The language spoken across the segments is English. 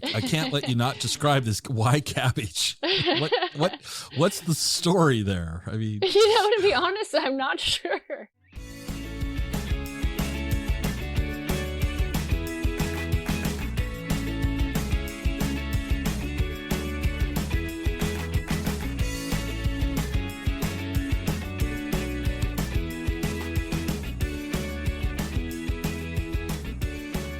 I can't let you not describe this. Why cabbage? What's the story there? I mean, to be honest, I'm not sure.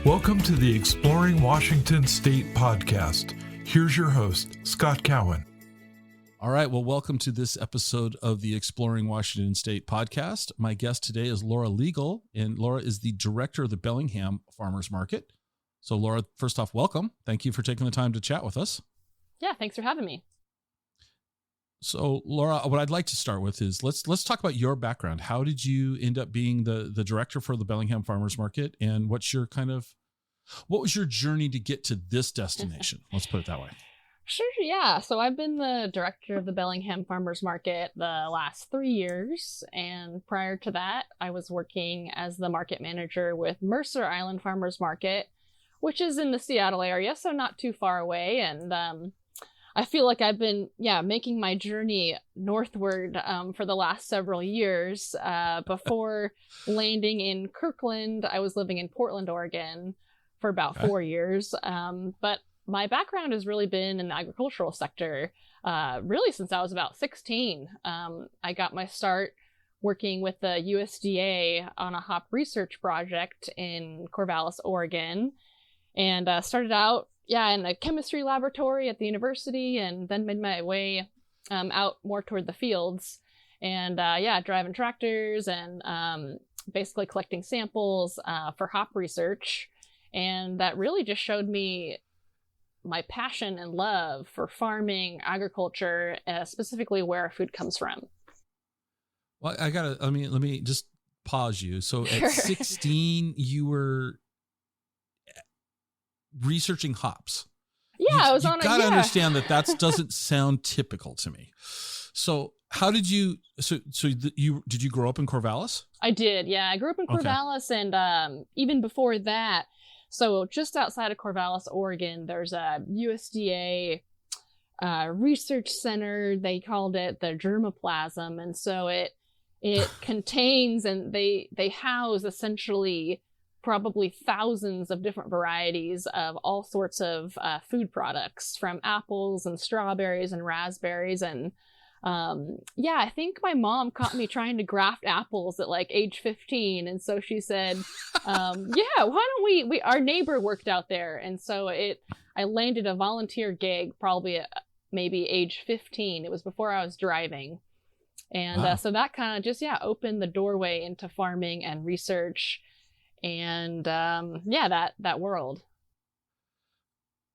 Welcome to the Exploring Washington State podcast. Here's your host, Scott Cowan. All right. Well, welcome to this episode of the Exploring Washington State podcast. My guest today is Lora Legal, and Lora is the director of the Bellingham Farmers Market. So, Lora, first off, welcome. Thank you for taking the time to chat with us. Yeah, thanks for having me. So, Lora, what I'd like to start with is let's talk about your background. How did you end up being the director for the Bellingham Farmers Market, and what was your journey to get to this destination? Let's put it that way. Sure, yeah. So I've been the director of the Bellingham Farmers Market the last 3 years, and prior to that, I was working as the market manager with Mercer Island Farmers Market, which is in the Seattle area, so not too far away. And I feel like I've been, making my journey northward for the last several years. Before landing in Kirkland, I was living in Portland, Oregon for about 4 years. But my background has really been in the agricultural sector, really since I was about 16. I got my start working with the USDA on a hop research project in Corvallis, Oregon, and started out in a chemistry laboratory at the university, and then made my way out more toward the fields, and driving tractors and basically collecting samples for hop research. And that really just showed me my passion and love for farming, agriculture, specifically where our food comes from. Well, let me just pause you. So at 16, you were researching hops. Yeah, I was on it. You gotta understand that doesn't sound typical to me. So how did you? Did you grow up in Corvallis? I did. Yeah, I grew up in Corvallis, and even before that, so just outside of Corvallis, Oregon, there's a USDA research center. They called it the germplasm, and so it contains, and they house essentially probably thousands of different varieties of all sorts of food products, from apples and strawberries and raspberries. And I think my mom caught me trying to graft apples at like age 15. And so she said, why don't we our neighbor worked out there. And so I landed a volunteer gig probably at maybe age 15. It was before I was driving. And so that kind of just, opened the doorway into farming and research. And that world.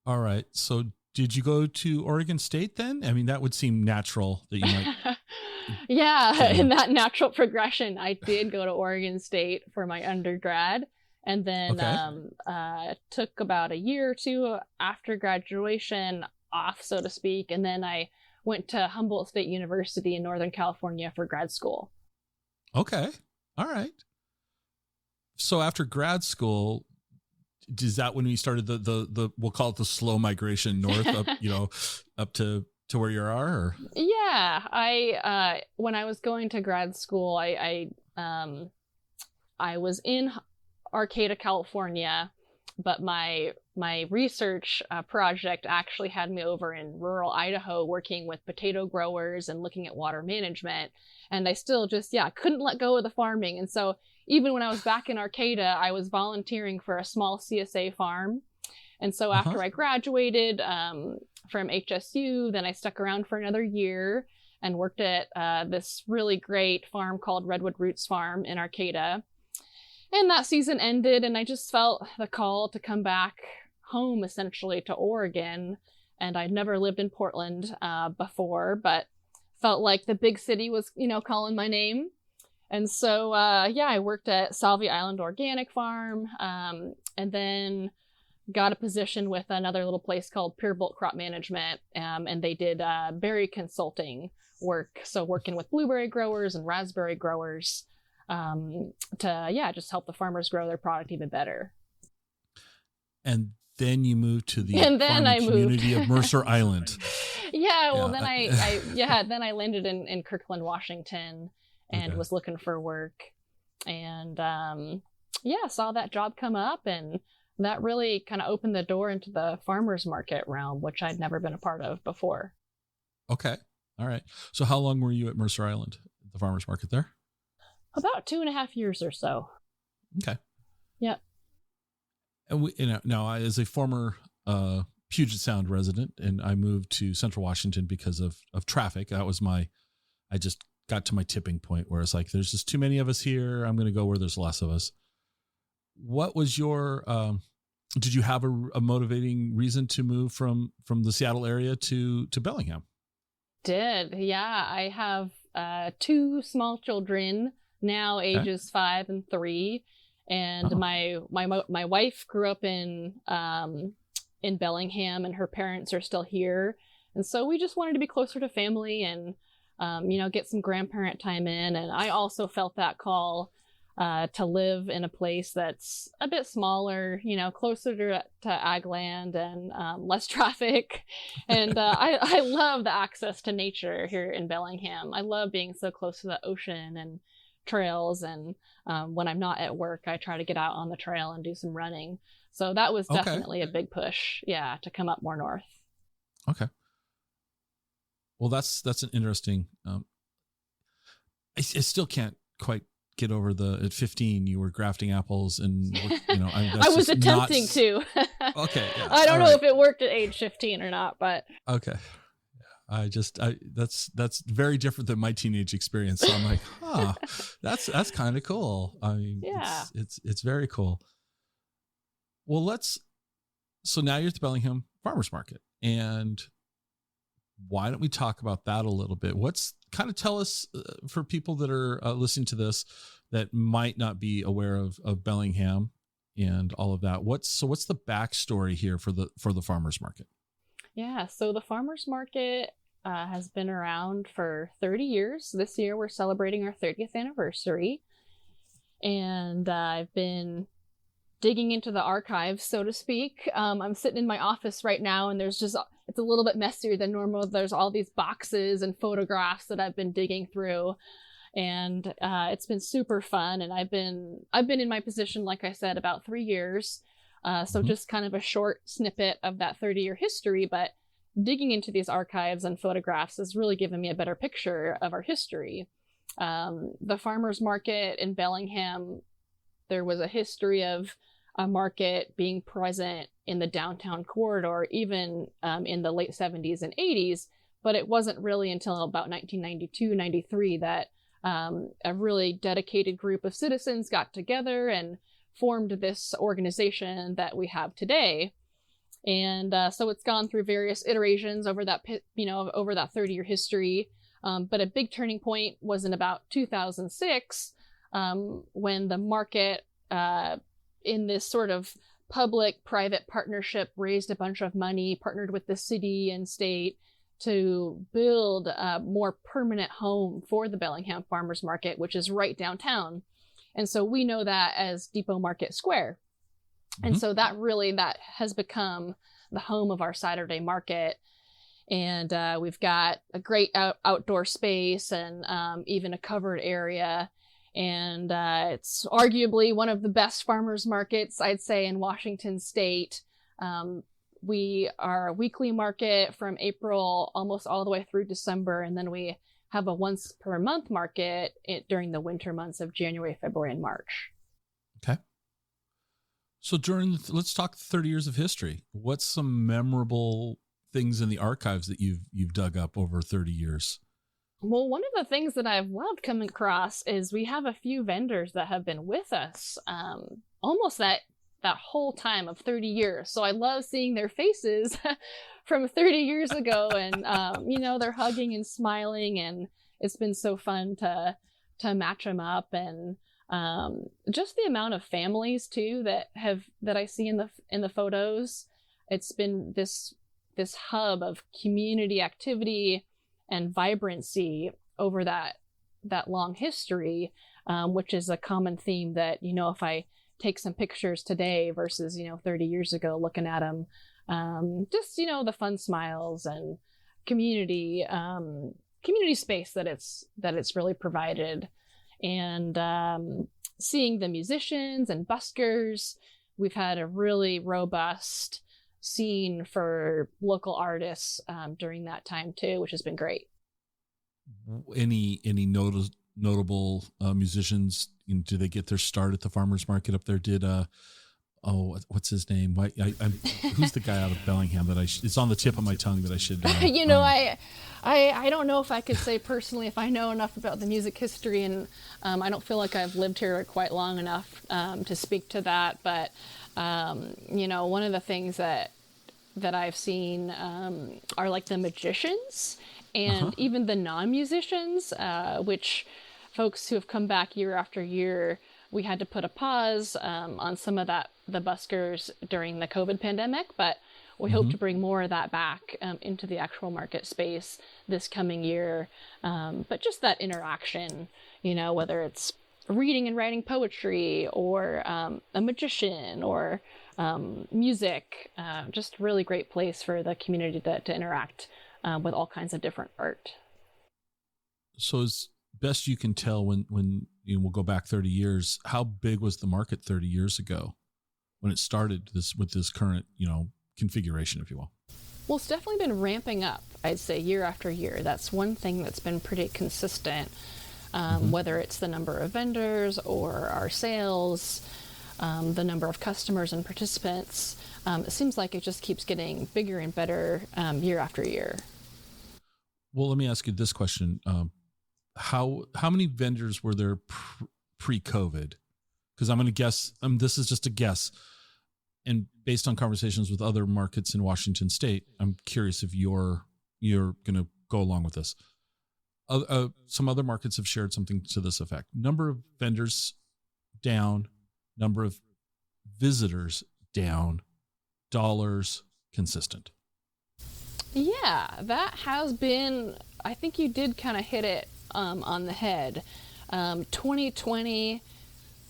All right. So did you go to Oregon State then? I mean, that would seem natural that you might. In that natural progression, I did go to Oregon State for my undergrad, and then took about a year or two after graduation off, so to speak, and then I went to Humboldt State University in Northern California for grad school. Okay. All right. So after grad school, is that when we started the we'll call it the slow migration north up, up to where you are? Or? Yeah, I when I was going to grad school, I was in Arcata, California, but my research project actually had me over in rural Idaho working with potato growers and looking at water management. And I still just, couldn't let go of the farming. And so even when I was back in Arcata, I was volunteering for a small CSA farm. And so after I graduated from HSU, then I stuck around for another year and worked at this really great farm called Redwood Roots Farm in Arcata. And that season ended, and I just felt the call to come back home, essentially, to Oregon. And I'd never lived in Portland before, but felt like the big city was, calling my name. And so, I worked at Salvia Island Organic Farm, and then got a position with another little place called Purebolt Crop Management, and they did berry consulting work. So working with blueberry growers and raspberry growers to just help the farmers grow their product even better. And then you moved to the and then farming community of Mercer Island. Yeah, well, then then I landed in Kirkland, Washington, and was looking for work, and saw that job come up, and that really kind of opened the door into the farmers market realm, which I'd never been a part of before. Okay, all right. So how long were you at Mercer Island, the farmers market there? About 2.5 years or so. Okay. Yeah. And now as a former Puget Sound resident, and I moved to Central Washington because of traffic. That was I just got to my tipping point where it's like, there's just too many of us here. I'm going to go where there's less of us. What was your, did you have a motivating reason to move from the Seattle area to Bellingham? Yeah. I have 2 small children now, ages 5 and 3. And my wife grew up in Bellingham, and her parents are still here. And so we just wanted to be closer to family and, get some grandparent time in. And I also felt that call to live in a place that's a bit smaller, closer to ag land and less traffic. And I love the access to nature here in Bellingham. I love being so close to the ocean and trails, and when I'm not at work, I try to get out on the trail and do some running. So that was definitely a big push, to come up more north. Okay. Well, that's an interesting. I still can't quite get over at 15 you were grafting apples, and I was attempting to. Okay. Yeah, I don't know if it worked at age 15 or not, but okay. That's very different than my teenage experience. So I'm like, that's kind of cool. I mean, it's very cool. Well, so now you're at the Bellingham Farmers Market, and why don't we talk about that a little bit? Tell us for people that are listening to this that might not be aware of Bellingham and all of that. What's the backstory here for the farmers market? Yeah, so the farmers market has been around for 30 years. This year we're celebrating our 30th anniversary. And I've been digging into the archives, so to speak. I'm sitting in my office right now, and it's a little bit messier than normal. There's all these boxes and photographs that I've been digging through. And it's been super fun. And I've been in my position, like I said, about 3 years. So just kind of a short snippet of that 30-year history, but digging into these archives and photographs has really given me a better picture of our history. The farmers market in Bellingham, there was a history of a market being present in the downtown corridor, even in the late 70s and 80s, but it wasn't really until about 1992, 93 that a really dedicated group of citizens got together and formed this organization that we have today. And so it's gone through various iterations over that 30-year history. But a big turning point was in about 2006, when the market, in this sort of public-private partnership, raised a bunch of money, partnered with the city and state to build a more permanent home for the Bellingham Farmers Market, which is right downtown. And so we know that as Depot Market Square. And so that has become the home of our Saturday market. And we've got a great outdoor space and even a covered area. And it's arguably one of the best farmers markets, I'd say, in Washington State. We are a weekly market from April almost all the way through December. And then we have a once per month market during the winter months of January, February, and March. Okay. So let's talk 30 years of history. What's some memorable things in the archives that you've dug up over 30 years? Well, one of the things that I've loved coming across is we have a few vendors that have been with us almost that whole time of 30 years. So I love seeing their faces from 30 years ago, and they're hugging and smiling, and it's been so fun to match them up, and just the amount of families too that I see in the photos. It's been this hub of community activity and vibrancy over that long history, which is a common theme that, if I take some pictures today versus, 30 years ago, looking at them. Just, the fun smiles and community space that it's really provided. And seeing the musicians and buskers, we've had a really robust scene for local artists during that time too, which has been great. Any notable musicians? Do they get their start at the farmers market up there? Did what's his name? Who's the guy out of Bellingham that it's on the tip of my tongue that I should? I don't know if I could say personally if I know enough about the music history, and I don't feel like I've lived here quite long enough to speak to that. But one of the things that I've seen are like the magicians and even the non-musicians, which folks who have come back year after year. We had to put a pause on some of the buskers during the COVID pandemic, but we hope to bring more of that back into the actual market space this coming year. But just that interaction, whether it's reading and writing poetry or a magician or music, just really great place for the community to interact with all kinds of different art. So as best you can tell, when we'll go back 30 years, how big was the market 30 years ago when it started with this current, configuration, if you will? Well, it's definitely been ramping up, I'd say, year after year. That's one thing that's been pretty consistent, whether it's the number of vendors or our sales, the number of customers and participants. It seems like it just keeps getting bigger and better year after year. Well, let me ask you this question. How many vendors were there pre-COVID? Because I'm going to guess, this is just a guess, and based on conversations with other markets in Washington State, I'm curious if you're going to go along with this. Some other markets have shared something to this effect. Number of vendors down, number of visitors down, dollars consistent. Yeah, that has been, I think you did kind of hit it on the head. 2020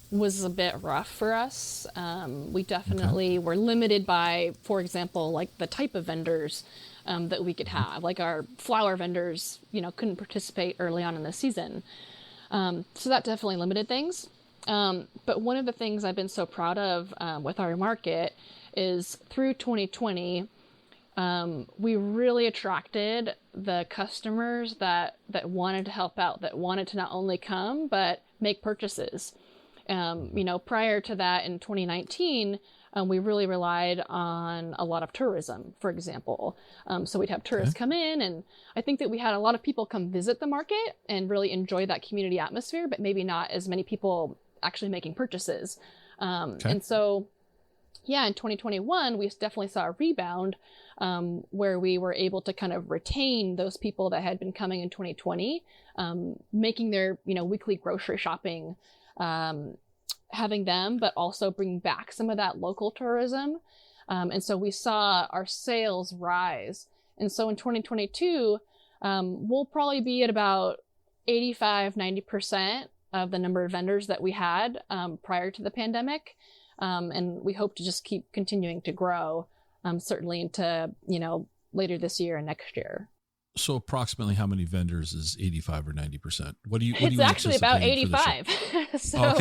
was a bit rough for us. We definitely were limited by, for example, like the type of vendors that we could have. Like our flower vendors, couldn't participate early on in the season. So that definitely limited things. But one of the things I've been so proud of with our market is through 2020, we really attracted the customers that wanted to help out, that wanted to not only come, but make purchases. Prior to that in 2019, we really relied on a lot of tourism, for example. So we'd have tourists come in, and I think that we had a lot of people come visit the market and really enjoy that community atmosphere, but maybe not as many people actually making purchases. And so, in 2021, we definitely saw a rebound where we were able to kind of retain those people that had been coming in 2020, making their, weekly grocery shopping, having them, but also bring back some of that local tourism. And so we saw our sales rise. And so in 2022, we'll probably be at about 85-90% of the number of vendors that we had prior to the pandemic. And we hope to just keep continuing to grow, certainly into, later this year and next year. So approximately how many vendors is 85 or 90%? It's actually about 85. So,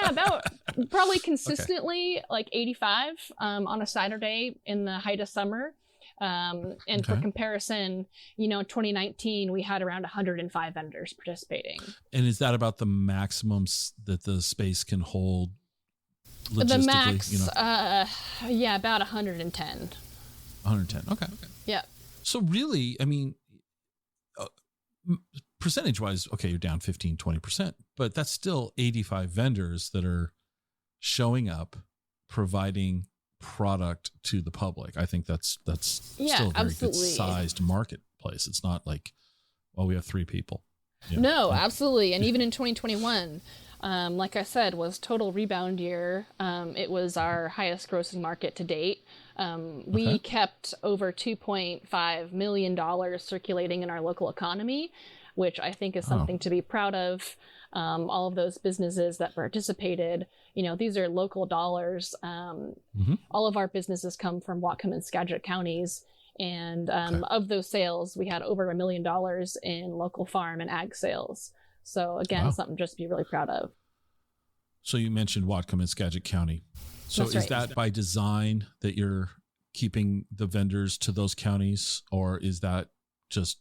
about probably consistently like 85 on a Saturday in the height of summer. And for comparison, in 2019, we had around 105 vendors participating. And is that about the maximums that the space can hold? The max, about 110. 110. Okay. Yeah. So really, I mean, percentage wise, okay, you're down 15, 20%, but that's still 85 vendors that are showing up, providing product to the public. I think that's still a very good sized marketplace. It's not like, we have 3 people. No, absolutely. And even in 2021, like I said, was total rebound year. It was our highest grossing market to date. We kept over $2.5 million circulating in our local economy, which I think is something to be proud of. all of those businesses that participated, these are local dollars. All of our businesses come from Whatcom and Skagit counties. And of those sales, we had over $1 million in local farm and ag sales. So again, something just to be really proud of. So you mentioned Whatcom and Skagit County. So is that by design that you're keeping the vendors to those counties, or is that just,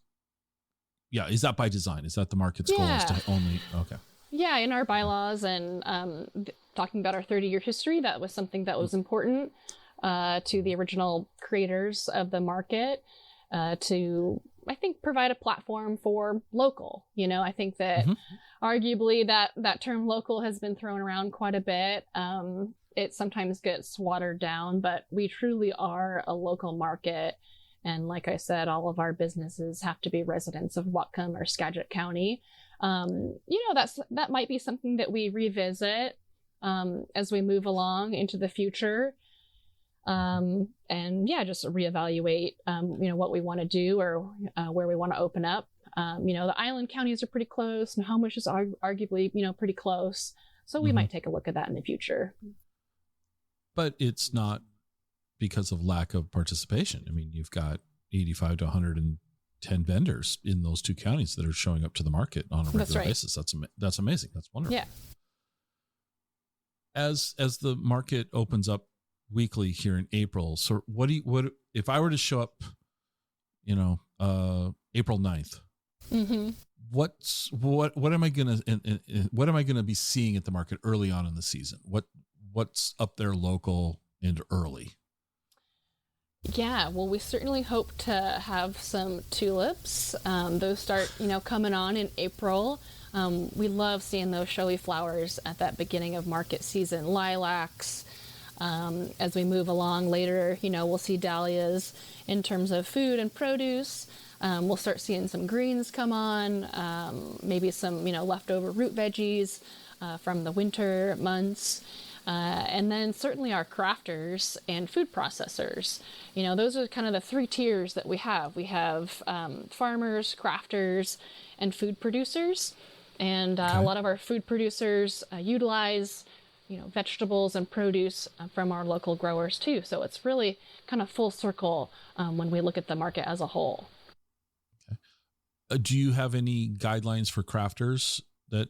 is that by design? Is that the market's goal is to only, okay. Yeah, in our bylaws and talking about our 30-year history, that was something that was important to the original creators of the market to, I think, provide a platform for local. I think that arguably that term local has been thrown around quite a bit. It sometimes gets watered down, but we truly are a local market. And like I said, all of our businesses have to be residents of Whatcom or Skagit County. That might be something that we revisit as we move along into the future. Just reevaluate, what we want to do or where we want to open up. The island counties are pretty close. Snohomish is arguably, pretty close. So we might take a look at that in the future. But it's not because of lack of participation. I mean, you've got 85 to 110 vendors in those two counties that are showing up to the market on a regular basis. That's amazing. That's wonderful. Yeah. As the market opens up weekly here in April, so what if I were to show up, April 9th, what am I gonna be seeing at the market early on in the season? What's up there local and early? Yeah, well, we certainly hope to have some tulips. Those start, coming on in April. We love seeing those showy flowers at that beginning of market season. Lilacs. As we move along later, we'll see dahlias in terms of food and produce. We'll start seeing some greens come on, maybe some, leftover root veggies from the winter months. And then certainly our crafters and food processors. Those are kind of the three tiers that we have. We have farmers, crafters, and food producers. And a lot of our food producers utilize vegetables and produce from our local growers too. So it's really kind of full circle when we look at the market as a whole. Okay. Do you have any guidelines for crafters that?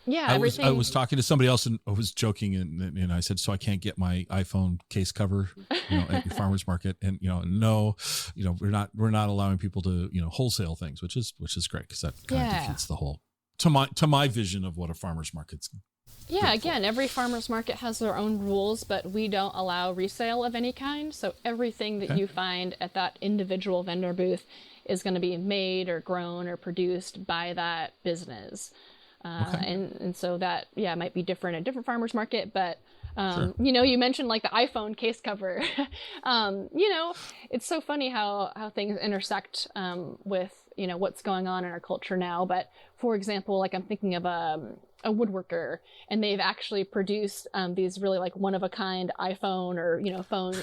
Yeah, I was talking to somebody else and I was joking and I said, so I can't get my iPhone case cover, at your farmer's market. And, no, we're not allowing people to, wholesale things, which is great because that kind of defeats the whole, to my vision of what a farmer's market's. Yeah, again, every farmer's market has their own rules, but we don't allow resale of any kind. So everything that you find at that individual vendor booth is going to be made or grown or produced by that business. And so that, might be different at different farmer's market, but, you mentioned like the iPhone case cover, it's so funny how things intersect, with, what's going on in our culture now. But for example, like I'm thinking of, a woodworker, and they've actually produced, these really like one of a kind iPhone or, phone,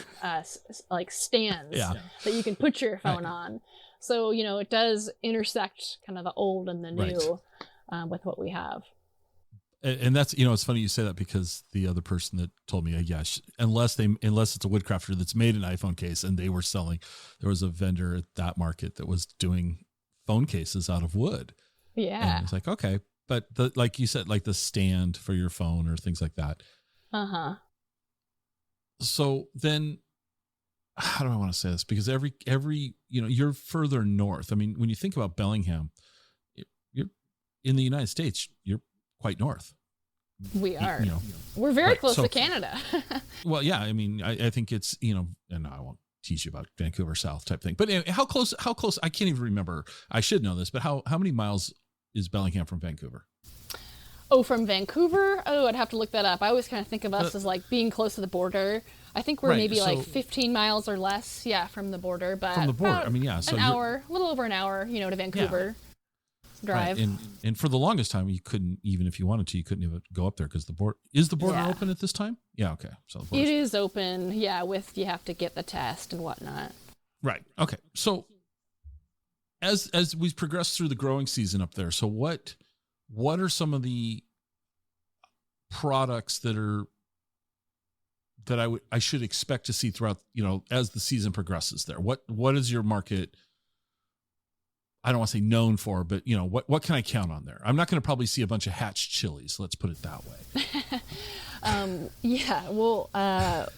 like stands that you can put your phone on. So, it does intersect kind of the old and the new. With what we have. And that's, it's funny you say that because the other person that told me, unless it's a woodcrafter that's made an iPhone case and they were selling, there was a vendor at that market that was doing phone cases out of wood. Yeah. And it's like, okay. But like you said, like the stand for your phone or things like that. So then how do I want to say this? Because every, you're further north. I mean, when you think about Bellingham, in the United States, you're quite north. We are. We're very close to Canada. Well, yeah. I mean, I think it's, and I won't teach you about Vancouver South type thing. But anyway, how close? I can't even remember. I should know this, but how many miles is Bellingham from Vancouver? Oh, from Vancouver? Oh, I'd have to look that up. I always kind of think of us as like being close to the border. I think we're maybe like 15 miles or less, from the border. But from the border, I mean, so a little over an hour, to Vancouver. Yeah. Drive. Right. And for the longest time, you couldn't, even if you wanted to, you couldn't even go up there because the border open at this time? Yeah. Okay. So it is open. Yeah. You have to get the test and whatnot. Right. Okay. So as we progress through the growing season up there, so what what are some of the products that I should expect to see throughout, as the season progresses there? What is your market? I don't want to say known for, but what can I count on there? I'm not going to probably see a bunch of hatched chilies. Let's put it that way.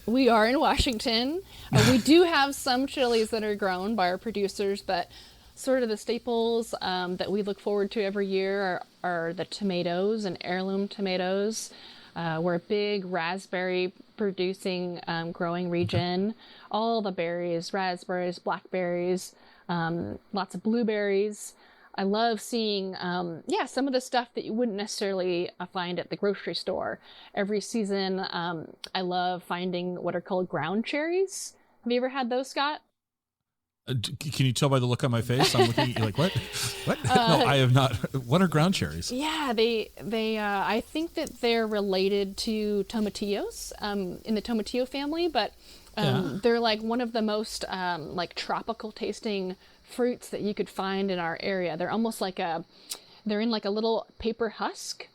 We are in Washington. We do have some chilies that are grown by our producers, but sort of the staples that we look forward to every year are the tomatoes and heirloom tomatoes. We're a big raspberry producing growing region. All the berries, raspberries, blackberries, lots of blueberries. I love seeing, some of the stuff that you wouldn't necessarily find at the grocery store. Every season, I love finding what are called ground cherries. Have you ever had those, Scott? Can you tell by the look on my face? I'm looking at you like, what? What? No, I have not. What are ground cherries? Yeah, they I think that they're related to tomatillos, in the tomatillo family, but they're like one of the most tropical tasting fruits that you could find in our area. They're almost they're in like a little paper husk,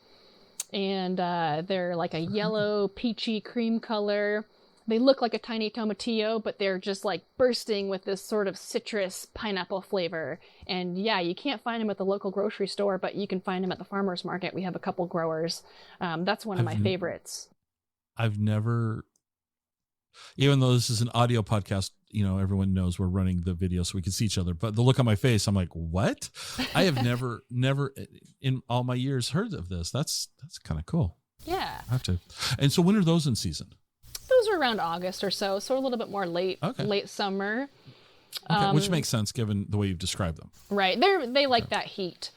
and they're like a yellow peachy cream color. They look like a tiny tomatillo, but they're just like bursting with this sort of citrus pineapple flavor. And yeah, you can't find them at the local grocery store, but you can find them at the farmers market. We have a couple growers. That's one of my favorites. I've never, even though this is an audio podcast, everyone knows we're running the video so we can see each other, but the look on my face, I'm like, what? I have never in all my years heard of this. That's kind of cool. Yeah. I have to. And so when are those in season? Those are around August or so a little bit more late summer. Okay, which makes sense given the way you've described them. Right. They like that heat.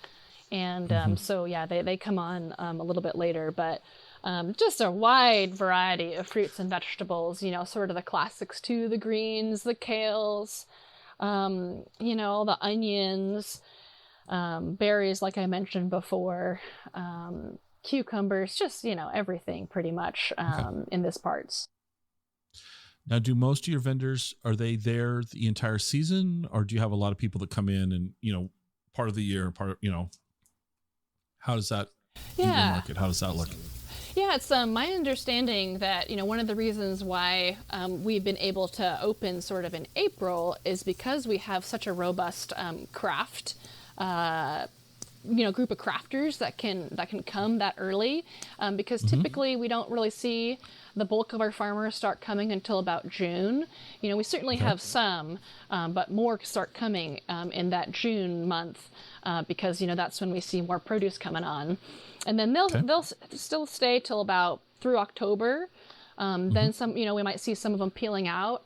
And they come on a little bit later, but just a wide variety of fruits and vegetables, sort of the classics too, the greens, the kales, the onions, berries, like I mentioned before, cucumbers, just, everything pretty much in this parts. Now, do most of your vendors, are they there the entire season, or do you have a lot of people that come in and, part of the year, how does that in your market? How does that look? Yeah, it's my understanding that, one of the reasons why we've been able to open sort of in April is because we have such a robust craft group of crafters that can come that early, because typically we don't really see the bulk of our farmers start coming until about June. We certainly have some, but more start coming in that June month, because that's when we see more produce coming on, and then they'll still stay till about through October. Then some, we might see some of them peeling out.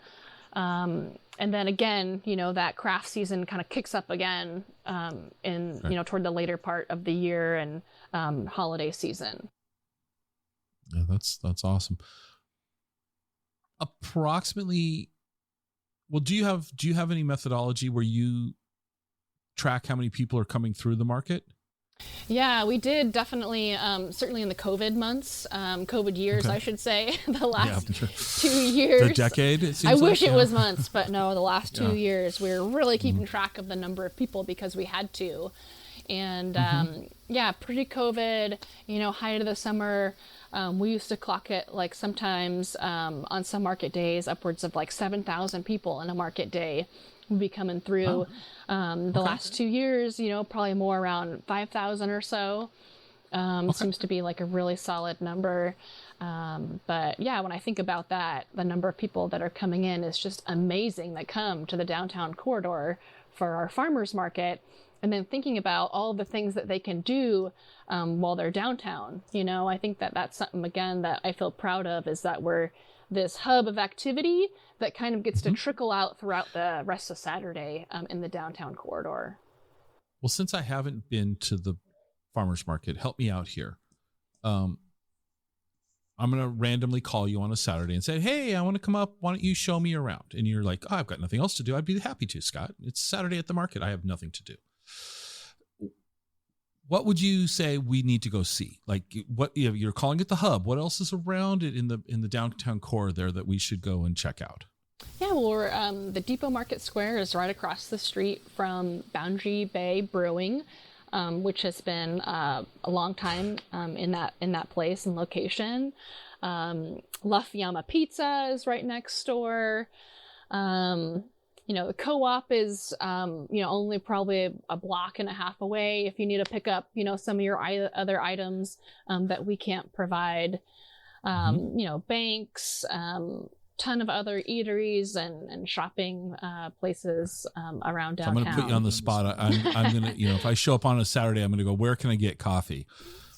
And then again, that craft season kind of kicks up again toward the later part of the year and holiday season. Yeah, that's awesome. Approximately, well, do you have any methodology where you track how many people are coming through the market? Yeah, we did definitely, certainly in the COVID months, COVID years, I should say, the last 2 years. The decade, it seems I wish it was months, but no, the last 2 years, we're really keeping track of the number of people because we had to. And pre-COVID, height of the summer, we used to clock it like sometimes on some market days, upwards of like 7,000 people in a market day would be coming through. The last 2 years, probably more around 5,000 or so. Seems to be like a really solid number. But yeah, when I think about that, the number of people that are coming in is just amazing that come to the downtown corridor for our farmers market. And then thinking about all the things that they can do while they're downtown. I think that that's something, again, that I feel proud of, is that we're this hub of activity that kind of gets to trickle out throughout the rest of Saturday in the downtown corridor. Well, since I haven't been to the farmers market, help me out here. I'm going to randomly call you on a Saturday and say, hey, I want to come up. Why don't you show me around? And you're like, oh, I've got nothing else to do. I'd be happy to, Scott. It's Saturday at the market. I have nothing to do. What would you say we need to go see? Like, what you're calling it the hub? What else is around it in the downtown core there that we should go and check out? Yeah, well, the Depot Market Square is right across the street from Boundary Bay Brewing. which has been a long time in that place and location. La Fiamma Pizza is right next door. The co-op is, only probably a block and a half away if you need to pick up, some of your other items that we can't provide. Banks, ton of other eateries and shopping places around downtown. So I'm going to put you on the spot. I'm going to, if I show up on a Saturday, I'm going to go, where can I get coffee?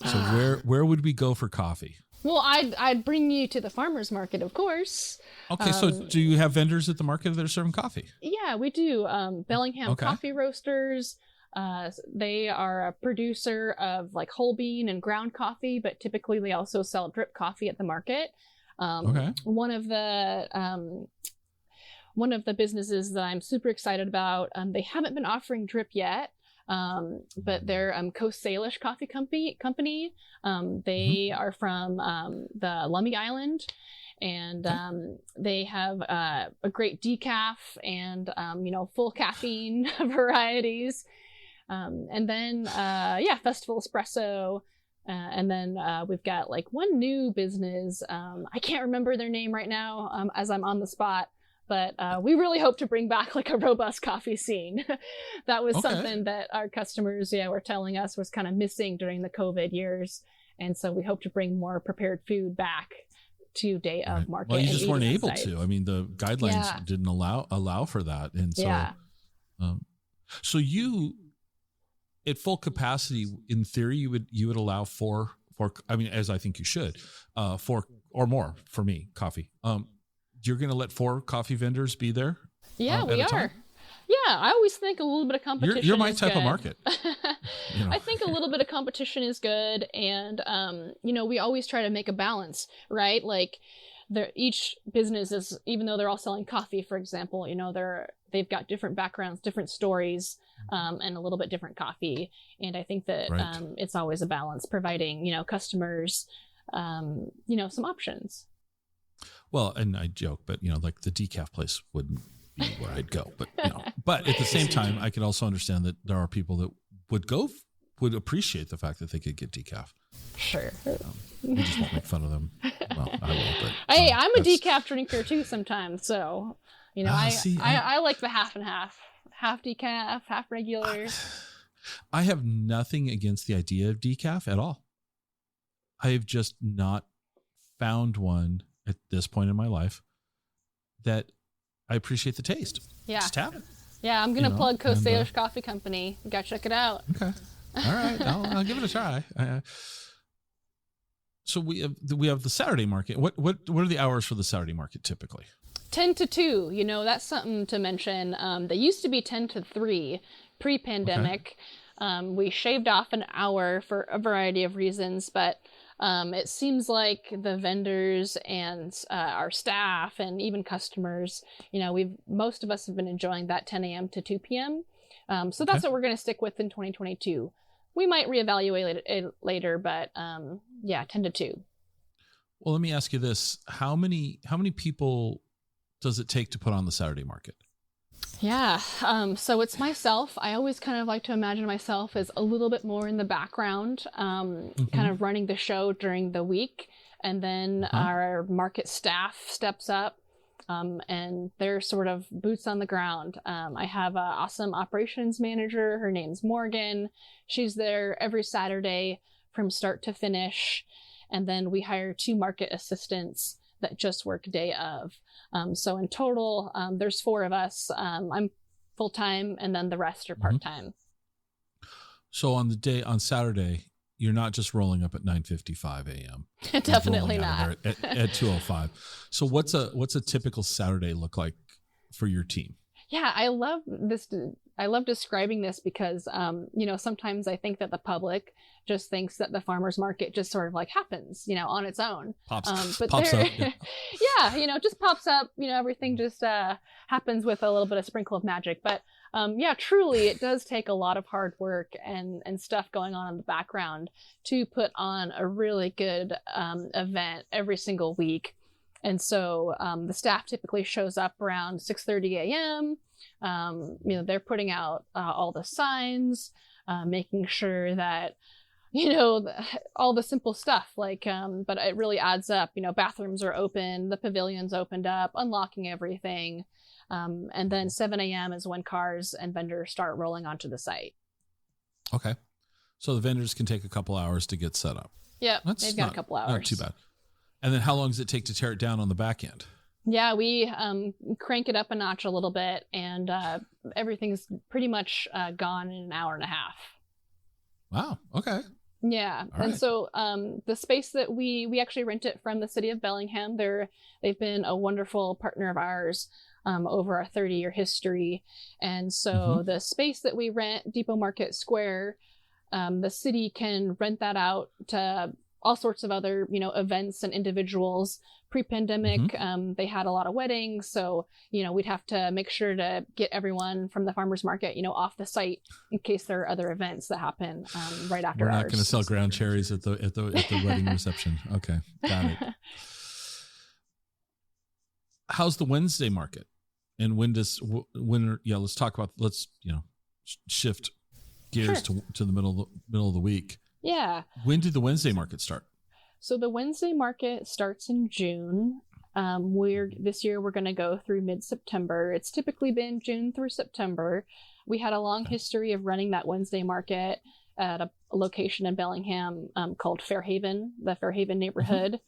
So where would we go for coffee? Well, I'd bring you to the farmers market, of course. Okay, so do you have vendors at the market that are serving coffee? Yeah, we do. Bellingham Coffee Roasters. They are a producer of like whole bean and ground coffee, but typically they also sell drip coffee at the market. One of the businesses that I'm super excited about, they haven't been offering drip yet. But they're Coast Salish Coffee Company. They are from the Lummi Island, and they have a great decaf and full caffeine varieties. And then Festival Espresso. And then we've got like one new business. I can't remember their name right now as I'm on the spot. But we really hope to bring back like a robust coffee scene. That was something that our customers, were telling us was kind of missing during the COVID years. And so we hope to bring more prepared food back to day of market. Well, you just weren't able to. I mean, the guidelines didn't allow for that. And so, so you, at full capacity, in theory, you would allow four, I mean, as I think you should, 4 or more for me, coffee. You're going to let 4 coffee vendors be there? Yeah, we are. Yeah, I always think a little bit of competition You're my type good. of market. I think a little bit of competition is good. And, we always try to make a balance, right? Like each business is, even though they're all selling coffee, for example, they've got different backgrounds, different stories, and a little bit different coffee. And I think that it's always a balance, providing, customers, some options. Well, and I joke, but like the decaf place wouldn't be where I'd go. But but at the same time, I could also understand that there are people that would appreciate the fact that they could get decaf. Sure. We just won't make fun of them. Well, I will. But hey, I'm a decaf drinker too sometimes. So I like the half and half decaf, half regular. I have nothing against the idea of decaf at all. I have just not found one at this point in my life that I appreciate the taste. Yeah. Just have it. Yeah, I'm going to plug Coast Salish Coffee Company. You got to check it out. Okay. All right. I'll give it a try. So we have the Saturday market. What are the hours for the Saturday market typically? 10 to 2. That's something to mention. They used to be 10 to 3 pre-pandemic. We shaved off an hour for a variety of reasons, but it seems like the vendors and our staff and even customers, most of us have been enjoying that 10 a.m. to 2 p.m. So that's what we're going to stick with in 2022. We might reevaluate it later, but 10 to 2. Well, let me ask you this. How many people does it take to put on the Saturday market? Yeah. So it's myself. I always kind of like to imagine myself as a little bit more in the background, kind of running the show during the week. And then our market staff steps up, and they're sort of boots on the ground. I have an awesome operations manager. Her name's Morgan. She's there every Saturday from start to finish. And then we hire 2 market assistants that just work day of. So in total, there's 4 of us. I'm full-time, and then the rest are part-time. So on Saturday, you're not just rolling up at 9:55 a.m. Definitely not. At 2:05. So what's a typical Saturday look like for your team? Yeah, I love this. I love describing this because, sometimes I think that the public just thinks that the farmer's market just sort of like happens, on its own. Pops up. Yeah, just pops up, everything just happens with a little bit of sprinkle of magic. But truly, it does take a lot of hard work and stuff going on in the background to put on a really good event every single week. And so the staff typically shows up around 6:30 a.m. They're putting out all the signs. making sure that, all the simple stuff like, but it really adds up, bathrooms are open, the pavilion's opened up, unlocking everything. And then 7 a.m. is when cars and vendors start rolling onto the site. Okay. So the vendors can take a couple hours to get set up. Yep. They've got a couple hours. Not too bad. And then how long does it take to tear it down on the back end? Yeah, we crank it up a notch a little bit, and everything's pretty much gone in an hour and a half. Wow. Okay. Yeah. All and right. so the space that we actually rent it from the city of Bellingham. They've been a wonderful partner of ours over a 30-year history. And so the space that we rent, Depot Market Square, the city can rent that out to all sorts of other, events and individuals. Pre-pandemic, they had a lot of weddings. So, we'd have to make sure to get everyone from the farmers market, off the site in case there are other events that happen right after We're not ours. going to sell ground cherries at the wedding reception. Okay. Got it. How's the Wednesday market? And let's talk about, shift gears to the middle of the week. Yeah. When did the Wednesday market start? So the Wednesday market starts in June. This year we're going to go through mid-September. It's typically been June through September. We had a long history of running that Wednesday market at a location in Bellingham called Fairhaven, the Fairhaven neighborhood.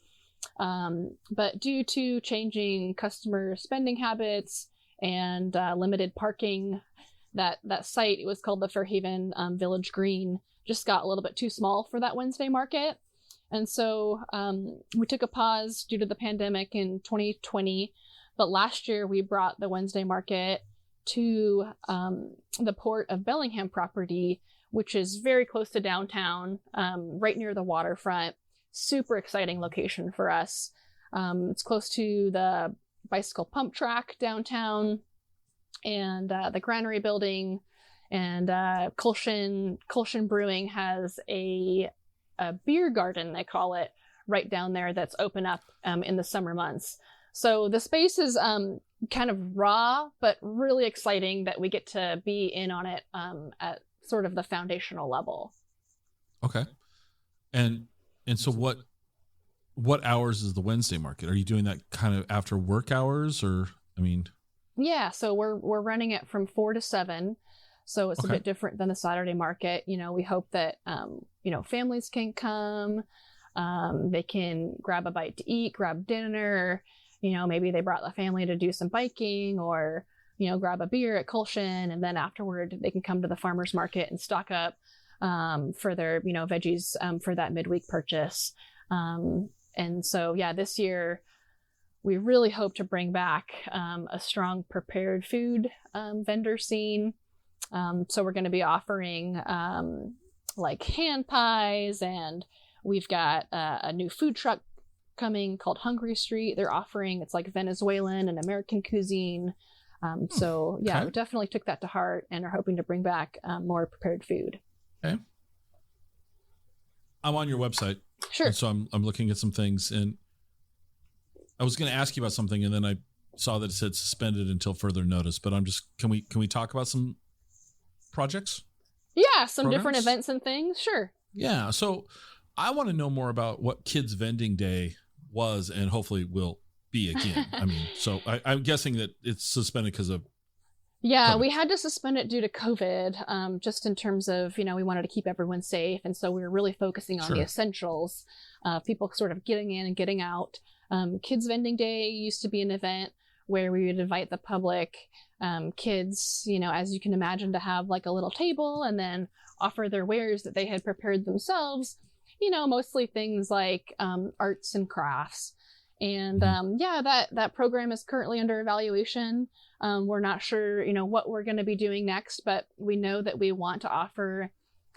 But due to changing customer spending habits and limited parking, that site, it was called the Fairhaven Village Green, just got a little bit too small for that Wednesday market. And so we took a pause due to the pandemic in 2020. But last year we brought the Wednesday market to the Port of Bellingham property, which is very close to downtown, right near the waterfront. Super exciting location for us. It's close to the bicycle pump track downtown and the granary building. And Kulshin Brewing has a beer garden, they call it, right down there that's open up in the summer months. So the space is kind of raw, but really exciting that we get to be in on it at sort of the foundational level. Okay. And so what hours is the Wednesday market? Are you doing that kind of after work hours or, Yeah, so we're running it from 4 to 7. So it's a bit different than the Saturday market. We hope that, families can come, they can grab a bite to eat, grab dinner, maybe they brought the family to do some biking or, grab a beer at Kulshin, and then afterward they can come to the farmer's market and stock up for their, veggies for that midweek purchase. And so, this year we really hope to bring back a strong prepared food vendor scene. So we're going to be offering like hand pies, and we've got a new food truck coming called Hungry Street. They're offering, it's like Venezuelan and American cuisine. We definitely took that to heart and are hoping to bring back more prepared food. Okay. I'm on your website. Sure. And so I'm looking at some things, and I was going to ask you about something, and then I saw that it said suspended until further notice, but can we talk about some projects? Yeah, some programs? Different events and things. Sure. Yeah. So I want to know more about what Kids Vending Day was and hopefully will be again. So I'm guessing that it's suspended because of Yeah, COVID. We had to suspend it due to COVID, just in terms of, we wanted to keep everyone safe. And so we were really focusing on the essentials, people sort of getting in and getting out. Kids Vending Day used to be an event where we would invite the public, kids, as you can imagine, to have like a little table and then offer their wares that they had prepared themselves, mostly things like arts and crafts. And that program is currently under evaluation. We're not sure, what we're going to be doing next, but we know that we want to offer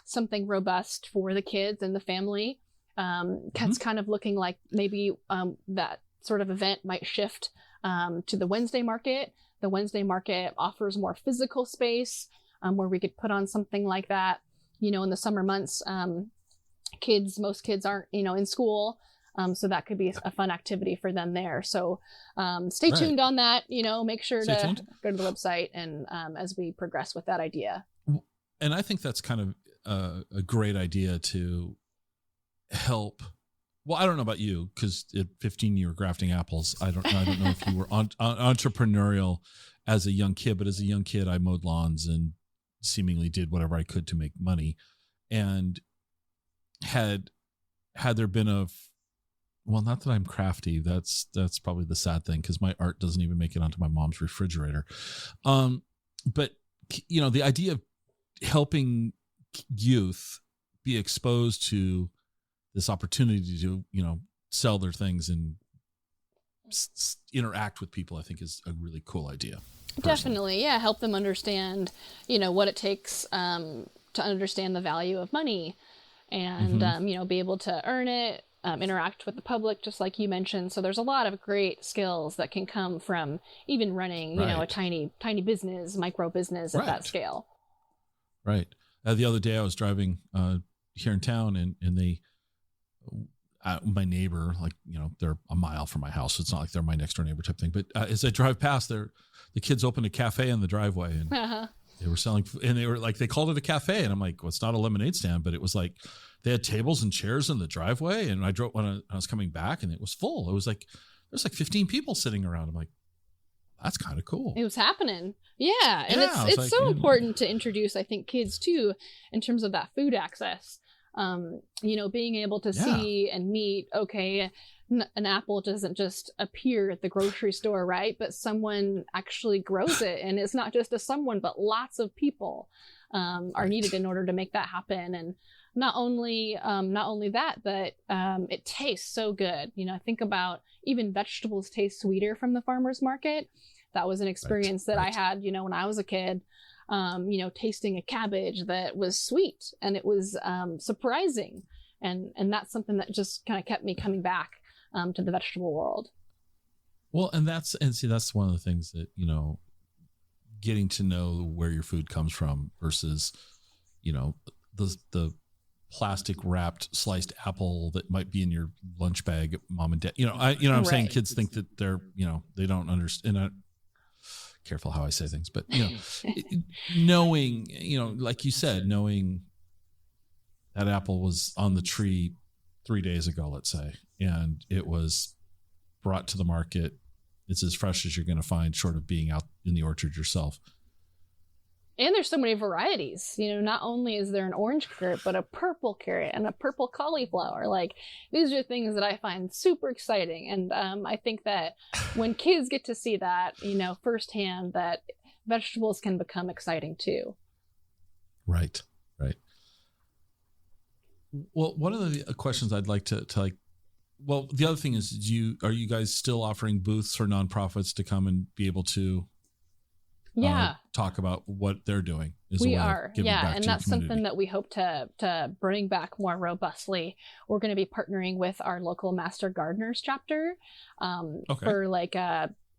something robust for the kids and the family. That's kind of looking like maybe that sort of event might shift to the Wednesday market. The Wednesday market offers more physical space where we could put on something like that. In the summer months, most kids aren't, in school. So that could be a fun activity for them there. So stay tuned on that, make sure to go to the website and as we progress with that idea. And I think that's kind of a great idea to help. Well, I don't know about you, because at 15 you were grafting apples. I don't know if you were entrepreneurial as a young kid, but as a young kid, I mowed lawns and seemingly did whatever I could to make money. And had there been well, not that I'm crafty. That's probably the sad thing, because my art doesn't even make it onto my mom's refrigerator. But the idea of helping youth be exposed to this opportunity to, sell their things and interact with people, I think is a really cool idea. Personally. Definitely. Yeah. Help them understand, what it takes to understand the value of money and, be able to earn it, interact with the public, just like you mentioned. So there's a lot of great skills that can come from even running, a tiny business, micro business at that scale. Right. The other day I was driving here in town and they, my neighbor, they're a mile from my house. So it's not like they're my next door neighbor type thing. But as I drive past there, the kids opened a cafe in the driveway and they were selling, and they were like, they called it a cafe. And I'm like, well, it's not a lemonade stand, but it was like, they had tables and chairs in the driveway. And I drove when I was coming back and it was full. It was like, there's like 15 people sitting around. I'm like, that's kind of cool. It was happening. Yeah. And it's like, so important to introduce, I think, kids too, in terms of that food access. Being able to see and meet, okay, an apple doesn't just appear at the grocery store, right? But someone actually grows it, and it's not just a someone, but lots of people are needed in order to make that happen. And not only that, but it tastes so good. I think about even vegetables taste sweeter from the farmer's market. That was an experience that I had, when I was a kid. Tasting a cabbage that was sweet, and it was surprising, and that's something that just kind of kept me coming back to the vegetable world. Well, and that's one of the things that, getting to know where your food comes from versus, the plastic wrapped sliced apple that might be in your lunch bag, mom and dad. I'm saying kids think that they're, they don't understand. Careful how I say things, but knowing, like you said, knowing that apple was on the tree 3 days ago, let's say, and it was brought to the market. It's as fresh as you're going to find, short of being out in the orchard yourself. And there's so many varieties. Not only is there an orange carrot, but a purple carrot and a purple cauliflower. Like, these are things that I find super exciting. And I think that when kids get to see that, firsthand, that vegetables can become exciting too. Right. Well, one of the questions I'd like to well, the other thing is, are you guys still offering booths for nonprofits to come and be able to talk about what they're doing? We are. Yeah. And that's something that we hope to bring back more robustly. We're going to be partnering with our local Master Gardeners chapter for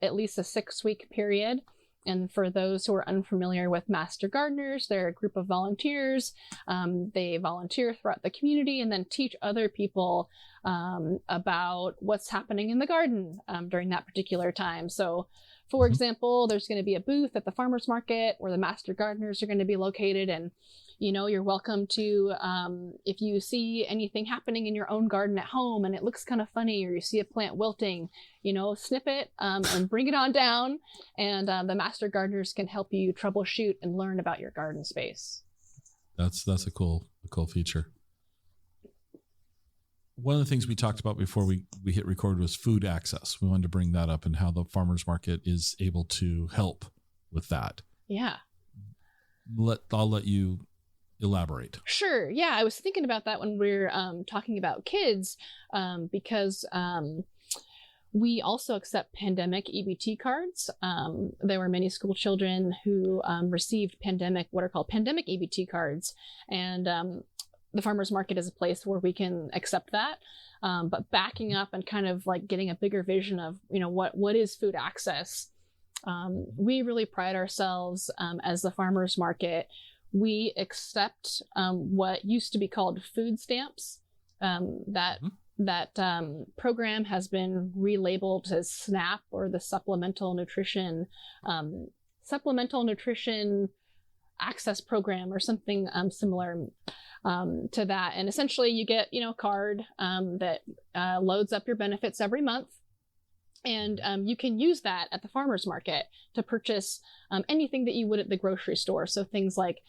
at least a 6-week period. And for those who are unfamiliar with Master Gardeners, they're a group of volunteers. They volunteer throughout the community and then teach other people about what's happening in the garden during that particular time. So, for example, there's going to be a booth at the farmer's market where the Master Gardeners are going to be located. And, you're welcome to, if you see anything happening in your own garden at home and it looks kind of funny, or you see a plant wilting, snip it and bring it on down. And the Master Gardeners can help you troubleshoot and learn about your garden space. That's a cool feature. One of the things we talked about before we hit record was food access. We wanted to bring that up and how the farmers market is able to help with that. Yeah. I'll let you elaborate. Sure. Yeah. I was thinking about that when we were talking about kids because we also accept pandemic EBT cards. There were many school children who received what are called pandemic EBT cards. And the farmers market is a place where we can accept that. But backing up and kind of like getting a bigger vision of, what is food access? We really pride ourselves as the farmers market. We accept what used to be called food stamps. That program has been relabeled as SNAP, or the Supplemental Nutrition access program or something similar to that. And essentially you get, a card that loads up your benefits every month. And you can use that at the farmer's market to purchase anything that you would at the grocery store. So things like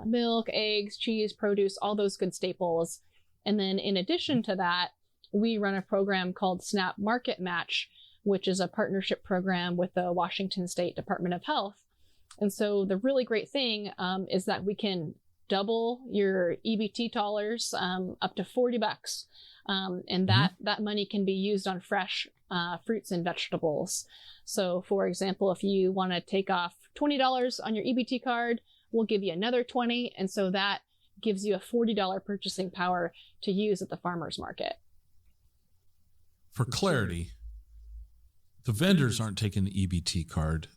milk, eggs, cheese, produce, all those good staples. And then in addition to that, we run a program called SNAP Market Match, which is a partnership program with the Washington State Department of Health. And so the really great thing is that we can double your EBT dollars up to $40. And that money can be used on fresh fruits and vegetables. So for example, if you want to take off $20 on your EBT card, we'll give you another $20. And so that gives you a $40 purchasing power to use at the farmer's market. For clarity, the vendors aren't taking the EBT card.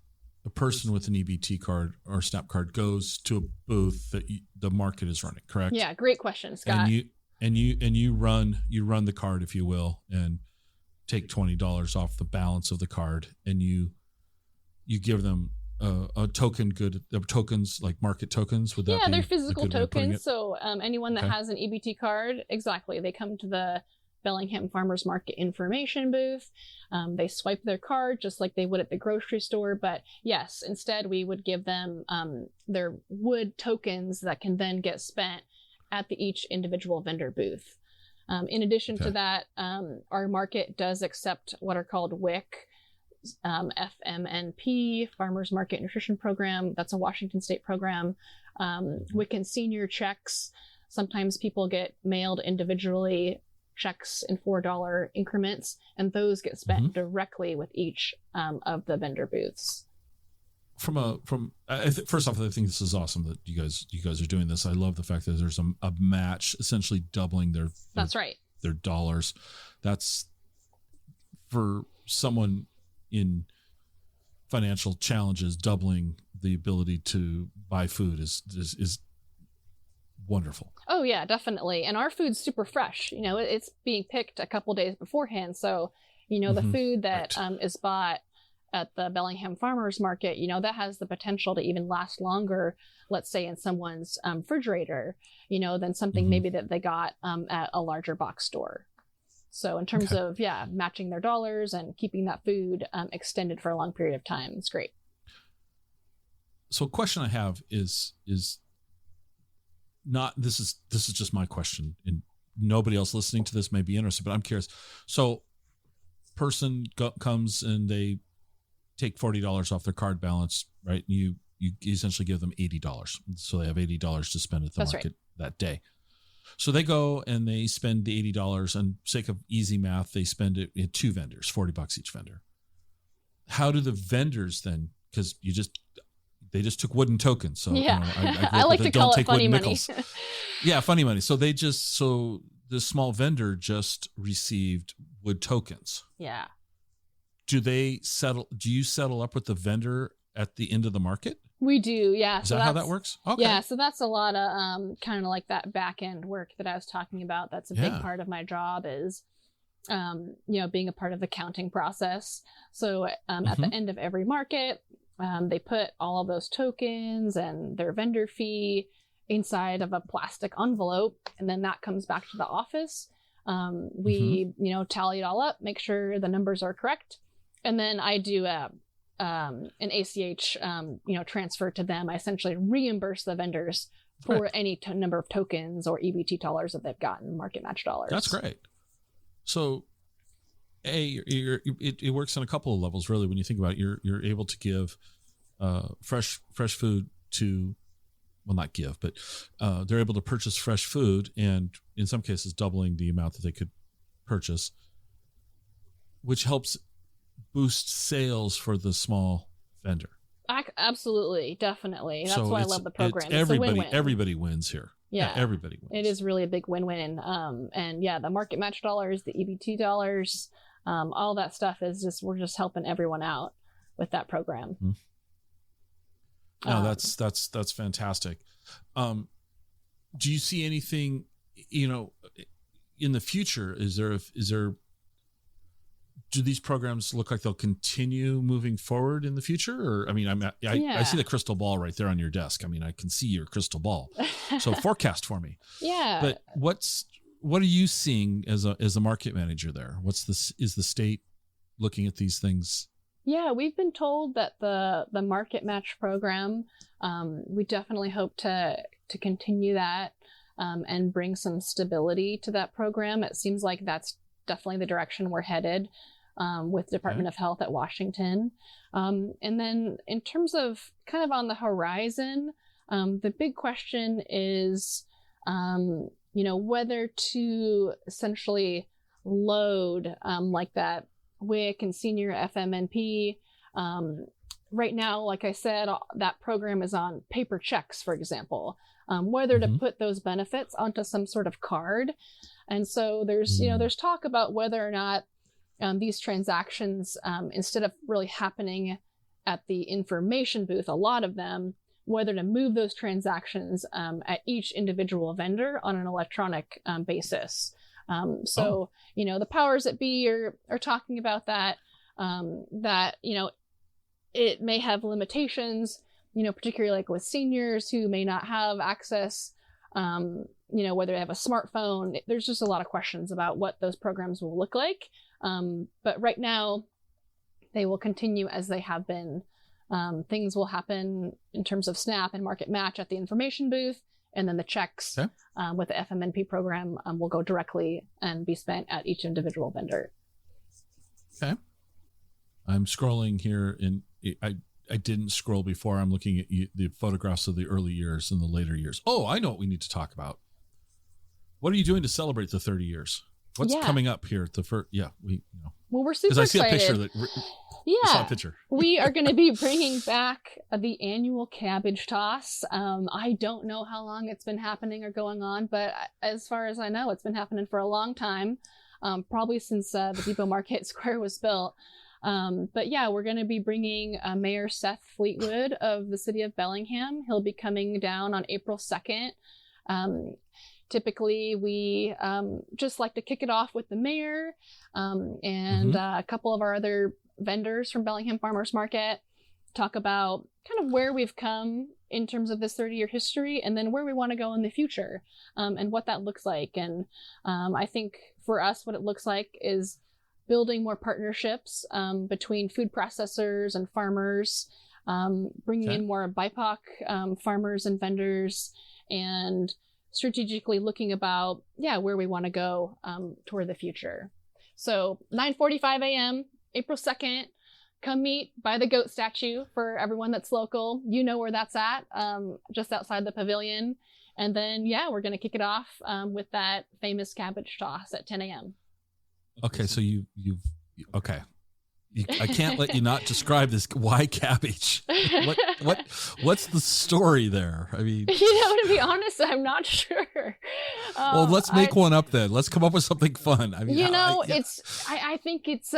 A person with an EBT card or SNAP card goes to a booth that the market is running, correct? Yeah, great question, Scott. And you run the card, if you will, and take $20 off the balance of the card, and you give them a token, tokens like market tokens. Would that be they're physical tokens. So anyone that Okay. has an EBT card, exactly, they come to the Bellingham Farmers Market information booth. They swipe their card just like they would at the grocery store. But yes, instead we would give them their wood tokens that can then get spent at each individual vendor booth. In addition to that, our market does accept what are called WIC, FMNP, Farmers Market Nutrition Program. That's a Washington State program. WIC and senior checks. Sometimes people get mailed individually checks in $4 increments, and those get spent directly with each of the vendor booths. First off, I think this is awesome that you guys are doing this. I love the fact that there's a match, essentially doubling their dollars. That's for someone in financial challenges, doubling the ability to buy food is wonderful. Oh yeah, definitely. And our food's super fresh. It's being picked a couple days beforehand. So, the food that is bought at the Bellingham Farmers Market, that has the potential to even last longer, let's say in someone's refrigerator, than something maybe that they got at a larger box store. So in terms of, matching their dollars and keeping that food extended for a long period of time, it's great. So a question I have is not, this is just my question, and nobody else listening to this may be interested, but I'm curious. So person comes and they take $40 off their card balance, right? And you essentially give them $80. So they have $80 to spend at the market that day. So they go and they spend the $80, and sake of easy math, they spend it at two vendors, $40 each vendor. How do the vendors then, because they just took wooden tokens. So I like to call it funny money. Yeah, funny money. So the small vendor just received wood tokens. Yeah. Do you settle up with the vendor at the end of the market? We do, yeah. Is that how that works? Okay. Yeah, so that's a lot of kind of like that back end work that I was talking about. That's a big part of my job is, being a part of the counting process. So at the end of every market, they put all of those tokens and their vendor fee inside of a plastic envelope, and then that comes back to the office. We, tally it all up, make sure the numbers are correct. And then I do an ACH, transfer to them. I essentially reimburse the vendors for any number of tokens or EBT dollars that they've gotten, market match dollars. That's great. So, it works on a couple of levels, really. When you think about it, you're able to give fresh food to, well, not give, but they're able to purchase fresh food, and in some cases doubling the amount that they could purchase, which helps boost sales for the small vendor. Absolutely, definitely. That's why I love the program. Everybody wins here. Yeah, everybody wins. It is really a big win-win. And the market match dollars, the EBT dollars, all that stuff is we're just helping everyone out with that program. No, that's fantastic. Do you see anything, in the future? Is there do these programs look like they'll continue moving forward in the future? Or, I mean, I see the crystal ball right there on your desk. I mean, I can see your crystal ball. So forecast for me. Yeah. But what are you seeing as a market manager there? Is the state looking at these things? Yeah, we've been told that the market match program, we definitely hope to continue that and bring some stability to that program. It seems like that's definitely the direction we're headed with Department of Health at Washington. And then in terms of kind of on the horizon, the big question is, whether to essentially load like that WIC and senior FMNP. Right now, like I said, that program is on paper checks, for example, whether to put those benefits onto some sort of card. And so there's talk about whether or not these transactions, instead of really happening at the information booth, a lot of them, whether to move those transactions at each individual vendor on an electronic basis. The powers that be are talking about that, it may have limitations, particularly like with seniors who may not have access, whether they have a smartphone. There's just a lot of questions about what those programs will look like. But right now, they will continue as they have been. Things will happen in terms of SNAP and market match at the information booth. And then the checks with the FMNP program will go directly and be spent at each individual vendor. Okay. I'm scrolling here, and I didn't scroll before. I'm looking at the photographs of the early years and the later years. Oh, I know what we need to talk about. What are you doing to celebrate the 30 years? What's coming up here at the first? Yeah, Well, we're super excited. Because I see a picture I saw a picture. We are going to be bringing back the annual Cabbage Toss. I don't know how long it's been happening or going on, but as far as I know, it's been happening for a long time, probably since the Depot Market Square was built. But yeah, we're going to be bringing Mayor Seth Fleetwood of the city of Bellingham. He'll be coming down on April 2nd. Typically, we just like to kick it off with the mayor and a couple of our other vendors from Bellingham Farmers Market, talk about kind of where we've come in terms of this 30-year history, and then where we want to go in the future, and what that looks like. And I think for us, what it looks like is building more partnerships between food processors and farmers, bringing in more BIPOC farmers and vendors, and strategically looking about, where we want to go toward the future. So 9:45 a.m., April 2nd, come meet by the goat statue for everyone that's local. You know where that's at, just outside the pavilion. And then, we're going to kick it off with that famous Cabbage Toss at 10 a.m. Okay, so okay. I can't let you not describe this. Why cabbage? What's the story there? I mean, to be honest, I'm not sure. Well, let's make one up then. Let's come up with something fun. I mean, I think it's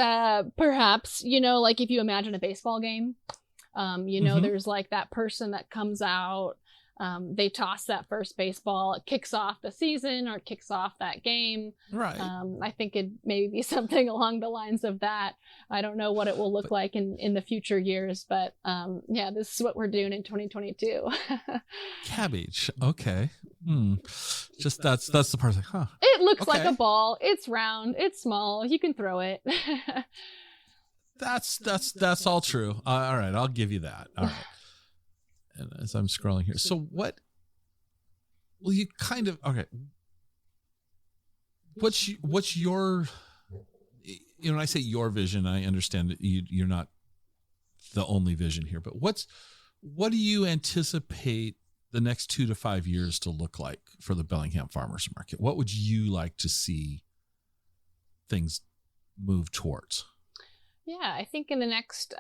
perhaps, like if you imagine a baseball game, there's like that person that comes out, they toss that first baseball, it kicks off the season or kicks off that game. Right. I think it may be something along the lines of that. I don't know what it will look like in the future years, but this is what we're doing in 2022. Cabbage. Okay. Just that's the part like, huh. It looks like a ball. It's round. It's small. You can throw it. That's all true. All right. I'll give you that. All right. And as I'm scrolling here, so what will you kind of, what's your, when I say your vision, I understand that you're not the only vision here, but what do you anticipate the next 2 to 5 years to look like for the Bellingham Farmers Market? What would you like to see things move towards? Yeah, I think in the next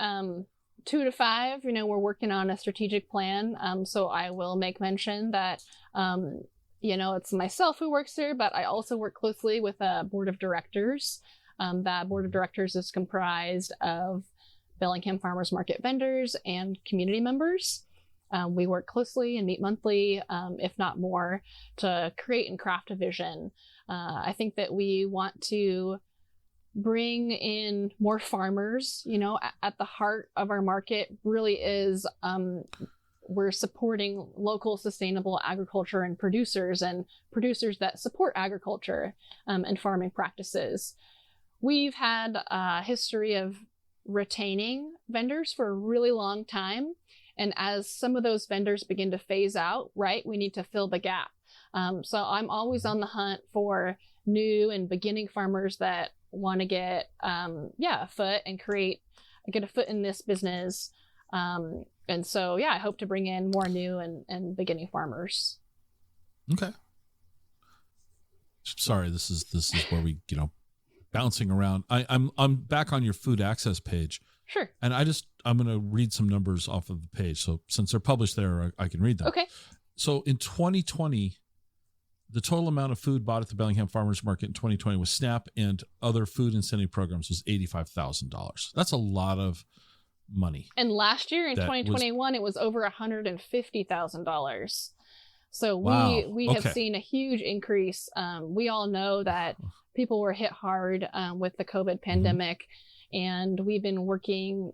2 to 5, we're working on a strategic plan. So I will make mention that, it's myself who works here, but I also work closely with a board of directors. That board of directors is comprised of Bellingham Farmers Market vendors and community members. We work closely and meet monthly, if not more, to create and craft a vision. I think that we want to bring in more farmers. At the heart of our market really is we're supporting local sustainable agriculture and producers that support agriculture and farming practices. We've had a history of retaining vendors for a really long time. And as some of those vendors begin to phase out, right, we need to fill the gap. So I'm always on the hunt for new and beginning farmers that want to get a foot and get a foot in this business. And so, I hope to bring in more new and beginning farmers. Okay. Sorry, this is where we, bouncing around. I'm back on your food access page. Sure. And I'm going to read some numbers off of the page. So since they're published there, I can read them. Okay. So in 2020, the total amount of food bought at the Bellingham Farmers Market in 2020 with SNAP and other food incentive programs was $85,000. That's a lot of money. And last year in 2021, it was over $150,000. So wow. we have seen a huge increase. We all know that people were hit hard with the COVID pandemic, and we've been working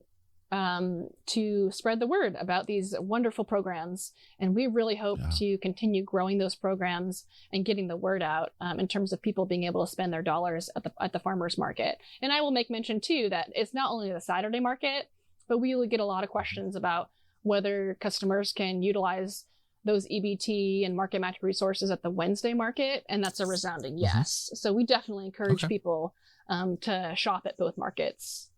to spread the word about these wonderful programs. And we really hope to continue growing those programs and getting the word out in terms of people being able to spend their dollars at the farmers market. And I will make mention too that it's not only the Saturday market, but we will get a lot of questions about whether customers can utilize those EBT and market match resources at the Wednesday market. And that's a resounding yes. So we definitely encourage people to shop at both markets.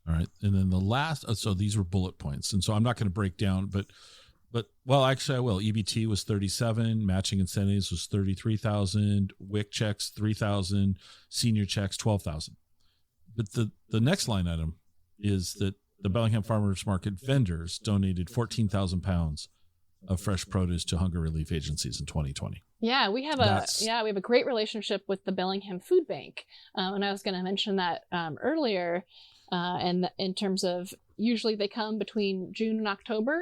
All right. And then the last, so these were bullet points. And so I'm not going to break down, but well, actually I will. EBT was 37, matching incentives was 33,000, WIC checks 3,000, senior checks 12,000. But the next line item is that the Bellingham Farmers Market vendors donated 14,000 pounds of fresh produce to hunger relief agencies in 2020. Yeah, we have a great relationship with the Bellingham Food Bank. And I was going to mention that earlier. And in terms of usually they come between June and October,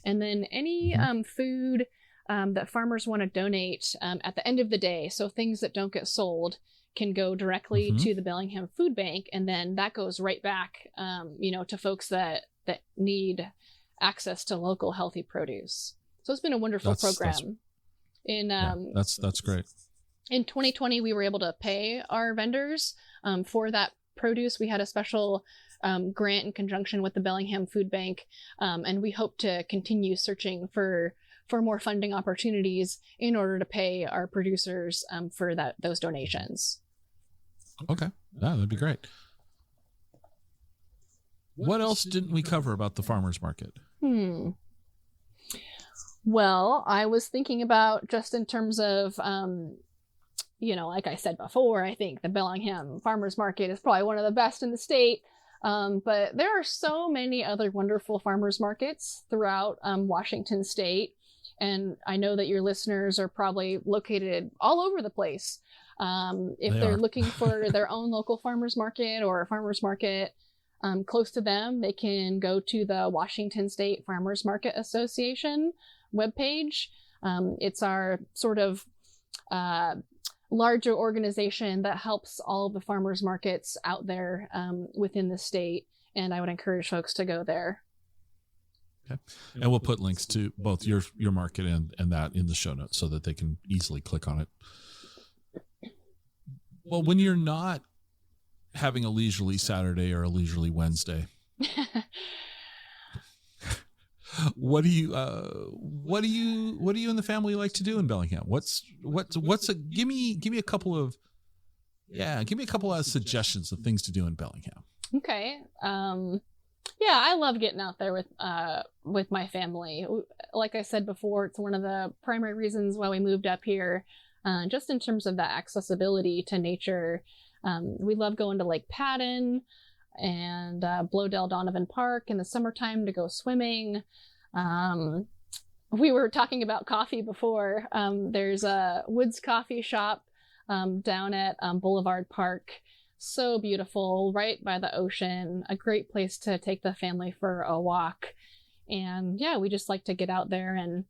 and then any food that farmers want to donate at the end of the day, so things that don't get sold, can go directly to the Bellingham Food Bank, and then that goes right back, to folks that need access to local healthy produce. So it's been a wonderful program. That's great. In 2020, we were able to pay our vendors for that produce. We had a special grant in conjunction with the Bellingham Food Bank, and we hope to continue searching for more funding opportunities in order to pay our producers for those donations. Okay, that'd be great. What else didn't we cover about the farmers market? Well, I was thinking about just in terms of, like I said before, I think the Bellingham Farmers Market is probably one of the best in the state. But there are so many other wonderful farmers markets throughout Washington state. And I know that your listeners are probably located all over the place. If they're looking for their own local farmers market or a farmers market close to them, they can go to the Washington State Farmers Market Association webpage. It's our sort of larger organization that helps all of the farmers markets out there within the state. And I would encourage folks to go there. Okay. And we'll put links to both your market and that in the show notes so that they can easily click on it. Well, when you're not having a leisurely Saturday or a leisurely Wednesday, what do you and the family like to do in Bellingham? Give me a couple of suggestions of things to do in Bellingham. Okay. I love getting out there with my family. Like I said before, it's one of the primary reasons why we moved up here. Just in terms of that accessibility to nature. We love going to Lake Padden and Blowdale Donovan Park in the summertime to go swimming. We were talking about coffee before. There's a Woods Coffee Shop down at Boulevard Park. So beautiful, right by the ocean. A great place to take the family for a walk. And we just like to get out there and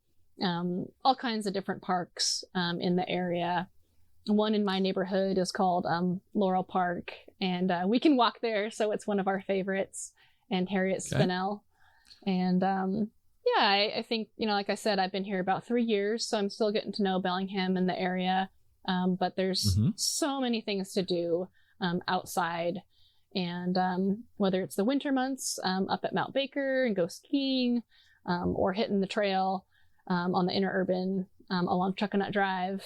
all kinds of different parks in the area. One in my neighborhood is called Laurel Park, and we can walk there, so it's one of our favorites, and Harriet Spinell. And I think, like I said, I've been here about 3 years, so I'm still getting to know Bellingham and the area, but there's so many things to do outside, and whether it's the winter months up at Mount Baker and go skiing, or hitting the trail on the interurban along Chuckanut Drive,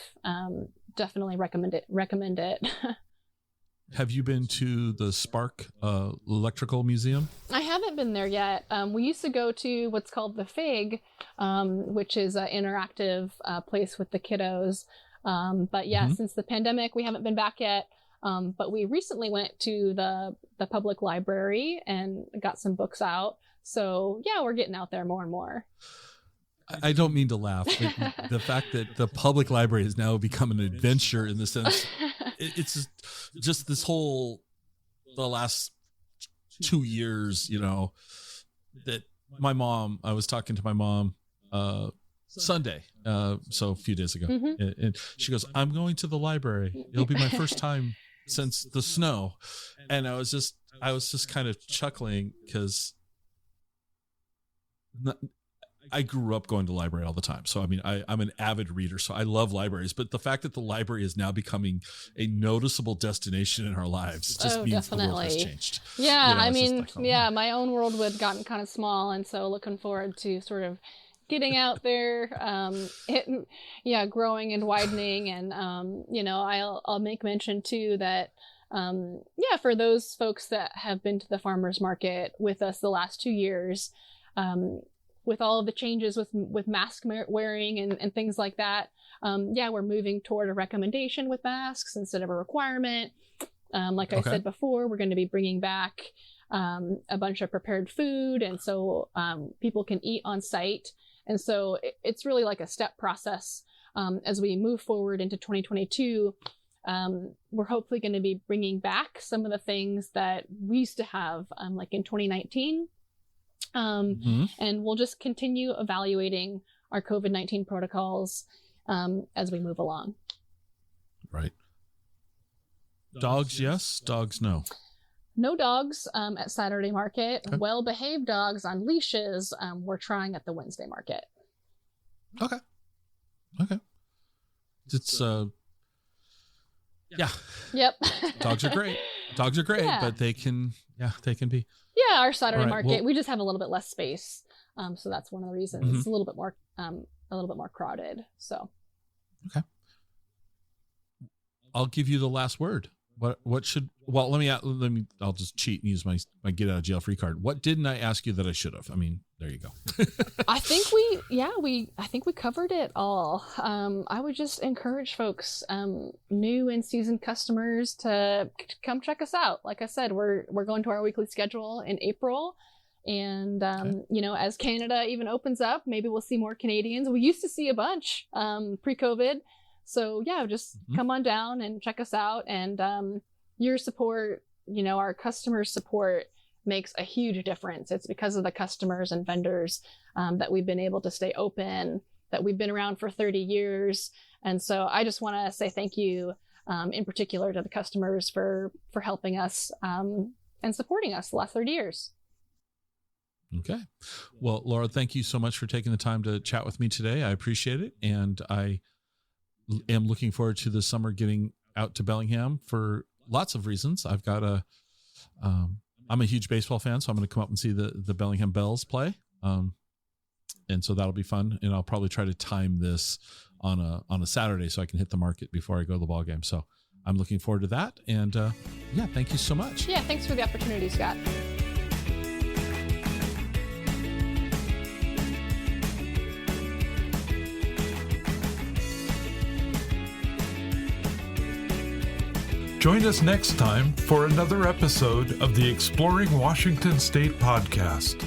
definitely recommend it. Have you been to the Spark Electrical Museum? I haven't been there yet. We used to go to what's called the FIG, which is an interactive place with the kiddos. But yeah, since the pandemic, we haven't been back yet. But we recently went to the public library and got some books out. So yeah, we're getting out there more and more. I don't mean to laugh, but the fact that the public library has now become an adventure in the sense, it's just this the last 2 years, that I was talking to my mom Sunday, so a few days ago, and she goes, "I'm going to the library. It'll be my first time since the snow," and I was just kind of chuckling because I grew up going to the library all the time. So, I mean, I'm an avid reader, so I love libraries. But the fact that the library is now becoming a noticeable destination in our lives just means the world has changed. Yeah, I mean, my own world would have gotten kind of small. And so looking forward to sort of getting out there, growing and widening. And, I'll make mention, too, that, for those folks that have been to the farmers market with us the last 2 years, with all of the changes with mask wearing and things like that, we're moving toward a recommendation with masks instead of a requirement. Like I said before, we're going to be bringing back a bunch of prepared food, and so people can eat on site. And so it's really like a step process as we move forward into 2022. We're hopefully going to be bringing back some of the things that we used to have, like in 2019. And we'll just continue evaluating our COVID-19 protocols as we move along. Right. Dogs, yes. Dogs, no. No dogs at Saturday market. Okay. Well-behaved dogs on leashes we're trying at the Wednesday market. Okay. It's yeah. Yep. Dogs are great. But they can be. Yeah, our Saturday market, we just have a little bit less space, so that's one of the reasons. It's a little bit more crowded. So, okay, I'll give you the last word. What should? Well, let me. I'll just cheat and use my get out of jail free card. What didn't I ask you that I should have? I mean, there you go. I think we covered it all. I would just encourage folks, new and seasoned customers, to come check us out. Like I said, we're going to our weekly schedule in April, and as Canada even opens up, maybe we'll see more Canadians. We used to see a bunch pre-COVID. So just come on down and check us out, and your support, our customers' support makes a huge difference. It's because of the customers and vendors that we've been able to stay open, that we've been around for 30 years. And so I just want to say thank you in particular to the customers for helping us and supporting us the last 30 years. Okay. Well, Lora, thank you so much for taking the time to chat with me today. I appreciate it. And I am looking forward to this summer getting out to Bellingham for lots of reasons. I've got I'm a huge baseball fan, so I'm going to come up and see the Bellingham Bells play. And so that'll be fun. And I'll probably try to time this on a Saturday so I can hit the market before I go to the ball game. So I'm looking forward to that. And thank you so much. Yeah. Thanks for the opportunity, Scott. Join us next time for another episode of the Exploring Washington State podcast.